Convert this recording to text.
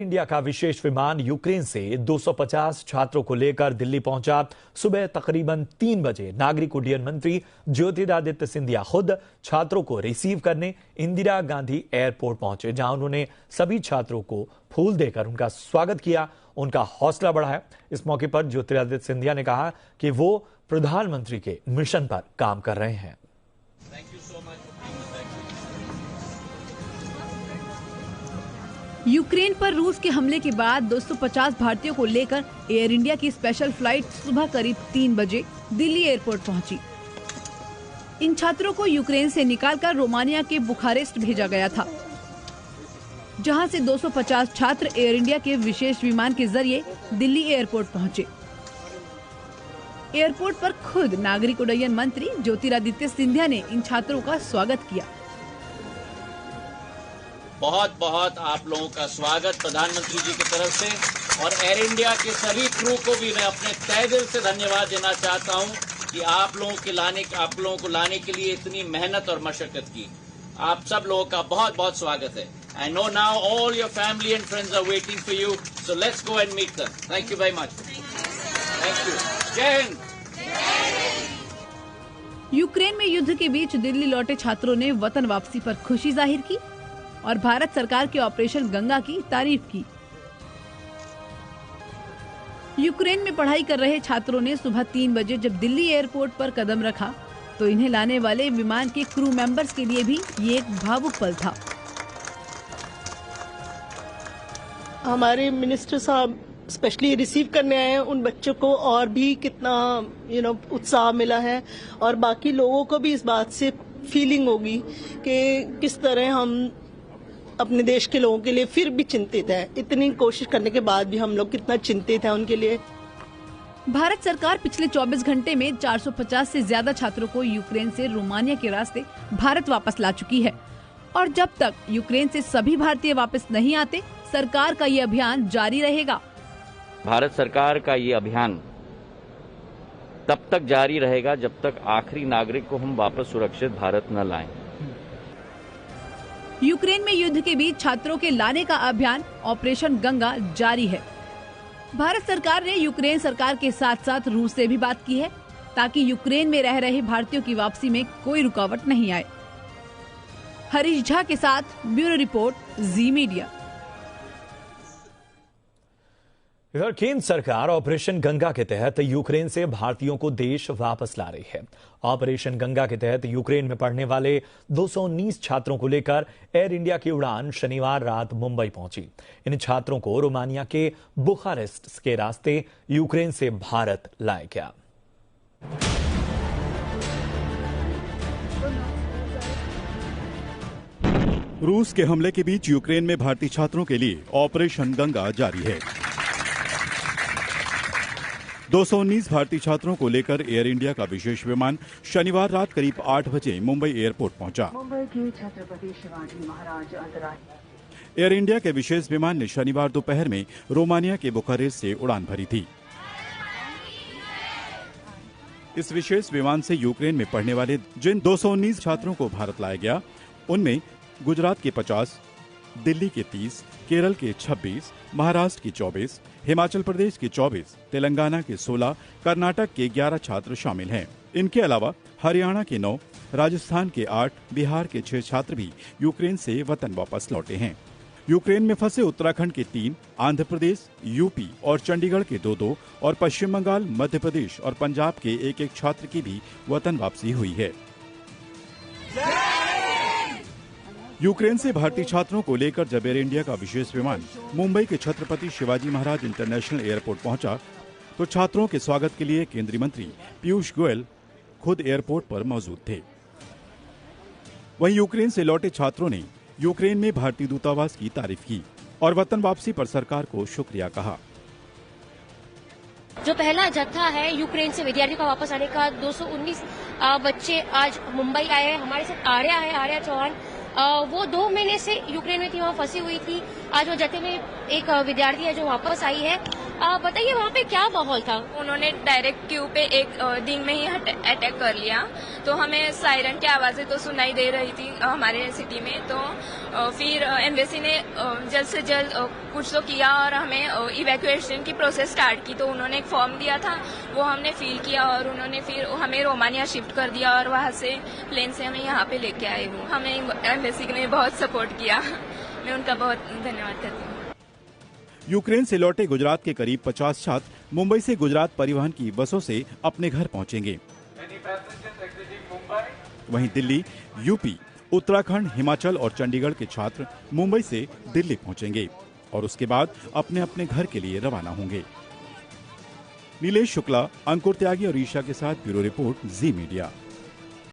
India का विशेष विमान Ukraine से 250 छात्रों को लेकर दिल्ली पहुंचा। सुबह तकरीबन 3 बजे नागरिक उड्डयन मंत्री ज्योतिरादित्य सिंधिया खुद छात्रों को रिसीव करने इंदिरा गांधी एयरपोर्ट पहुंचे, जहां उन्होंने सभी छात्रों को फूल देकर उनका स्वागत किया, उनका हौसला बढ़ाया। इस मौके पर ज्योतिरादित्य सिंधिया ने कहा कि वो प्रधानमंत्री के मिशन पर काम कर रहे हैं। यूक्रेन पर रूस के हमले के बाद 250 भारतीयों को लेकर एयर इंडिया की स्पेशल फ्लाइट सुबह करीब 3 बजे दिल्ली एयरपोर्ट पहुंची। इन छात्रों को यूक्रेन से निकालकर रोमानिया के बुखारेस्ट भेजा गया था, जहां से 250 छात्र एयर इंडिया के विशेष विमान के जरिए दिल्ली एयरपोर्ट पहुंचे। एयरपोर्ट पर खुद नागरिक उड्डयन मंत्री ज्योतिरादित्य सिंधिया ने इन छात्रों का स्वागत किया। बहुत बहुत आप लोगों का स्वागत प्रधानमंत्री जी की तरफ से, और एयर इंडिया के सभी क्रू को भी मैं अपने तहे दिल से धन्यवाद देना चाहता हूं कि आप लोगों को लाने के लिए इतनी मेहनत और मशक्कत की। आप सब लोगों का बहुत बहुत स्वागत है। I know now all your family and friends are waiting for you, so let's go and meet them. Thank you very much. Thank you. जय हिंद। यूक्रेन में युद्ध के बीच दिल्ली लौटे छात्रों ने वतन वापसी पर खुशी जाहिर की और भारत सरकार के ऑपरेशन गंगा की तारीफ की। यूक्रेन में पढ़ाई कर रहे छात्रों ने सुबह 3 बजे जब दिल्ली एयरपोर्ट पर कदम रखा तो इन्हें लाने वाले विमान के क्रू मेंबर्स के लिए भी ये एक भावुक पल था। हमारे मिनिस्टर साहब स्पेशली रिसीव करने आए हैं उन बच्चों को, और भी कितना उत्साह मिला है, और बाकी लोगों को भी इस बात से फीलिंग होगी कि किस तरह हम अपने देश के लोगों के लिए फिर भी चिंतित है। इतनी कोशिश करने के बाद भी हम लोग कितना चिंतित हैं उनके लिए। भारत सरकार पिछले 24 घंटे में 450 से ज्यादा छात्रों को यूक्रेन से रोमानिया के रास्ते भारत वापस ला चुकी है, और जब तक यूक्रेन से सभी भारतीय वापस नहीं आते, सरकार का ये अभियान जारी रहेगा। भारत सरकार का ये अभियान तब तक जारी रहेगा जब तक आखिरी नागरिक को हम वापस सुरक्षित भारत न लाएं। यूक्रेन में युद्ध के बीच छात्रों के लाने का अभियान ऑपरेशन गंगा जारी है। भारत सरकार ने यूक्रेन सरकार के साथ साथ रूस से भी बात की है ताकि यूक्रेन में रह रहे भारतीयों की वापसी में कोई रुकावट नहीं आए। हरीश झा के साथ ब्यूरो रिपोर्ट, जी मीडिया। इधर केंद्र सरकार ऑपरेशन गंगा के तहत यूक्रेन से भारतीयों को देश वापस ला रही है। ऑपरेशन गंगा के तहत यूक्रेन में पढ़ने वाले 219 छात्रों को लेकर एयर इंडिया की उड़ान शनिवार रात मुंबई पहुंची। इन छात्रों को रोमानिया के बुखारेस्ट के रास्ते यूक्रेन से भारत लाया गया। रूस के हमले के बीच यूक्रेन में भारतीय छात्रों के लिए ऑपरेशन गंगा जारी है। 219 भारतीय छात्रों को लेकर एयर इंडिया का विशेष विमान शनिवार रात करीब 8 बजे मुंबई एयरपोर्ट पहुंचा। मुंबई के छत्रपति शिवाजी महाराज अंतर्राष्ट्रीय एयर इंडिया के विशेष विमान ने शनिवार दोपहर में रोमानिया के बुखारेस्ट से उड़ान भरी थी। इस विशेष विमान से यूक्रेन में पढ़ने वाले जिन 219 छात्रों को भारत लाया गया, उनमें गुजरात के 50, दिल्ली के 30, केरल के 26, महाराष्ट्र के 24, हिमाचल प्रदेश के 24, तेलंगाना के 16, कर्नाटक के 11 छात्र शामिल हैं। इनके अलावा हरियाणा के 9, राजस्थान के 8, बिहार के 6 छात्र भी यूक्रेन से वतन वापस लौटे हैं। यूक्रेन में फंसे उत्तराखंड के 3, आंध्र प्रदेश, यूपी और चंडीगढ़ के 2 और पश्चिम बंगाल, मध्य प्रदेश और पंजाब के 1 छात्र की भी वतन वापसी हुई है। यूक्रेन से भारतीय छात्रों को लेकर जब एयर इंडिया का विशेष विमान मुंबई के छत्रपति शिवाजी महाराज इंटरनेशनल एयरपोर्ट पहुंचा तो छात्रों के स्वागत के लिए केंद्रीय मंत्री पीयूष गोयल खुद एयरपोर्ट पर मौजूद थे। वहीं यूक्रेन से लौटे छात्रों ने यूक्रेन में भारतीय दूतावास की तारीफ की और वतन वापसी पर सरकार को शुक्रिया कहा। जो पहला जत्था है यूक्रेन से विद्यार्थियों का वापस आने का, 219 बच्चे आज मुंबई आए हैं। हमारे साथ आर्या चौहान, वो 2 महीने से यूक्रेन में थी, वहाँ फंसी हुई थी। आज वो जत्थे में एक विद्यार्थी है जो वापस आई है। बताइए वहाँ पे क्या माहौल था? उन्होंने डायरेक्ट क्यू पे एक दिन में ही अटैक कर लिया, तो हमें सायरन की आवाजें तो सुनाई दे रही थी हमारे सिटी में। तो फिर एम्बेसी ने जल्द से जल्द कुछ तो किया और हमें इवैक्यूएशन की प्रोसेस स्टार्ट की। तो उन्होंने एक फॉर्म दिया था, वो हमने फिल किया और उन्होंने फिर हमें रोमानिया शिफ्ट कर दिया और वहाँ से प्लेन से हमें यहाँ पे लेके आए। वो हमें एम्बेसी ने बहुत सपोर्ट किया, मैं उनका बहुत धन्यवाद करती हूँ। यूक्रेन से लौटे गुजरात के करीब 50 छात्र मुंबई से गुजरात परिवहन की बसों से अपने घर पहुंचेंगे। वहीं दिल्ली, यूपी, उत्तराखंड, हिमाचल और चंडीगढ़ के छात्र मुंबई से दिल्ली पहुंचेंगे और उसके बाद अपने अपने घर के लिए रवाना होंगे। नीलेश शुक्ला, अंकुर त्यागी और ईशा के साथ ब्यूरो रिपोर्ट, जी मीडिया।